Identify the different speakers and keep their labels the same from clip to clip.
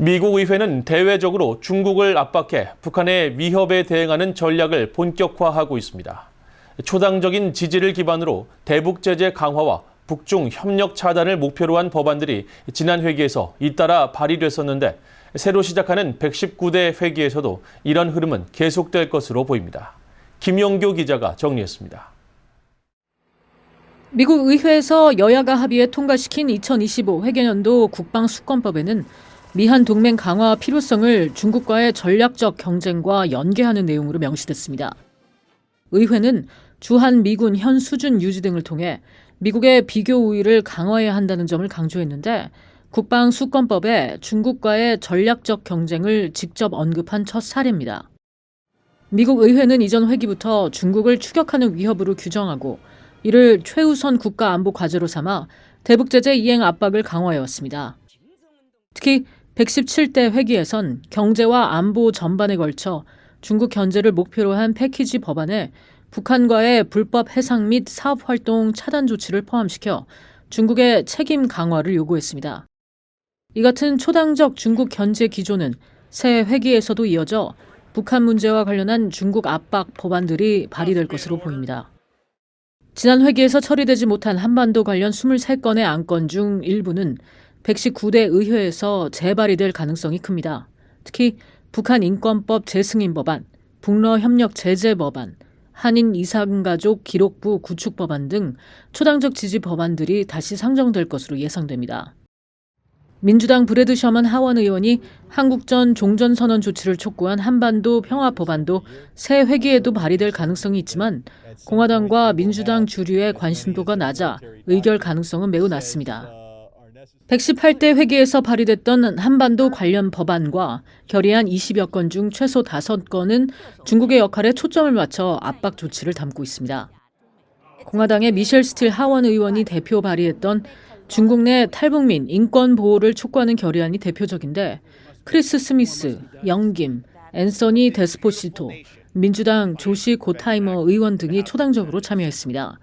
Speaker 1: 미국 의회는 대외적으로 중국을 압박해 북한의 위협에 대응하는 전략을 본격화하고 있습니다. 초당적인 지지를 기반으로 대북 제재 강화와 북중 협력 차단을 목표로 한 법안들이 지난 회기에서 잇따라 발의됐었는데 새로 시작하는 119대 회기에서도 이런 흐름은 계속될 것으로 보입니다. 김영교 기자가 정리했습니다.
Speaker 2: 미국 의회에서 여야가 합의해 통과시킨 2025 회계연도 국방수권법에는 미한 동맹 강화 필요성을 중국과의 전략적 경쟁과 연계하는 내용으로 명시됐습니다. 의회는 주한 미군 현 수준 유지 등을 통해 미국의 비교 우위를 강화해야 한다는 점을 강조했는데 국방수권법에 중국과의 전략적 경쟁을 직접 언급한 첫 사례입니다. 미국 의회는 이전 회기부터 중국을 추격하는 위협으로 규정하고 이를 최우선 국가 안보 과제로 삼아 대북제재 이행 압박을 강화해왔습니다. 특히 117대 회기에선 경제와 안보 전반에 걸쳐 중국 견제를 목표로 한 패키지 법안에 북한과의 불법 해상 및 사업활동 차단 조치를 포함시켜 중국의 책임 강화를 요구했습니다. 이 같은 초당적 중국 견제 기조는 새 회기에서도 이어져 북한 문제와 관련한 중국 압박 법안들이 발의될 것으로 보입니다. 지난 회기에서 처리되지 못한 한반도 관련 23건의 안건 중 일부는 119대 의회에서 재발의될 가능성이 큽니다. 특히 북한 인권법 재승인 법안, 북러 협력 제재 법안, 한인 이산가족 기록부 구축 법안 등 초당적 지지 법안들이 다시 상정될 것으로 예상됩니다. 민주당 브래드 셔먼 하원 의원이 한국전 종전선언 조치를 촉구한 한반도 평화 법안도 새 회기에도 발의될 가능성이 있지만 공화당과 민주당 주류의 관심도가 낮아 의결 가능성은 매우 낮습니다. 118대 회기에서 발의됐던 한반도 관련 법안과 결의안 20여 건 중 최소 5건은 중국의 역할에 초점을 맞춰 압박 조치를 담고 있습니다. 공화당의 미셸 스틸 하원 의원이 대표 발의했던 중국 내 탈북민 인권 보호를 촉구하는 결의안이 대표적인데 크리스 스미스, 영김, 앤서니 데스포시토, 민주당 조시 고타이머 의원 등이 초당적으로 참여했습니다.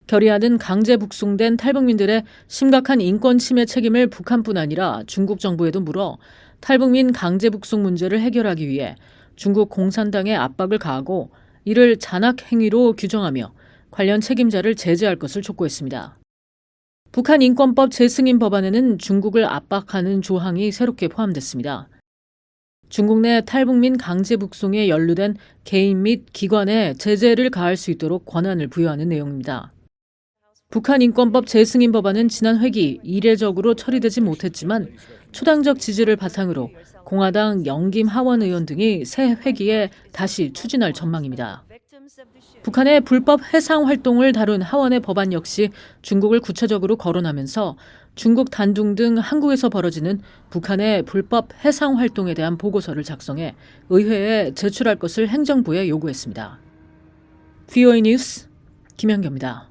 Speaker 2: 결의안은 강제 북송된 탈북민들의 심각한 인권 침해 책임을 북한뿐 아니라 중국 정부에도 물어 탈북민 강제 북송 문제를 해결하기 위해 중국 공산당에 압박을 가하고 이를 잔악 행위로 규정하며 관련 책임자를 제재할 것을 촉구했습니다. 북한 인권법 재승인 법안에는 중국을 압박하는 조항이 새롭게 포함됐습니다. 중국 내 탈북민 강제 북송에 연루된 개인 및 기관에 제재를 가할 수 있도록 권한을 부여하는 내용입니다. 북한 인권법 재승인 법안은 지난 회기 이례적으로 처리되지 못했지만 초당적 지지를 바탕으로 공화당 영김 하원 의원 등이 새 회기에 다시 추진할 전망입니다. 북한의 불법 해상 활동을 다룬 하원의 법안 역시 중국을 구체적으로 거론하면서 중국 단둥 등 한국에서 벌어지는 북한의 불법 해상 활동에 대한 보고서를 작성해 의회에 제출할 것을 행정부에 요구했습니다. VOA 뉴스 김현경입니다.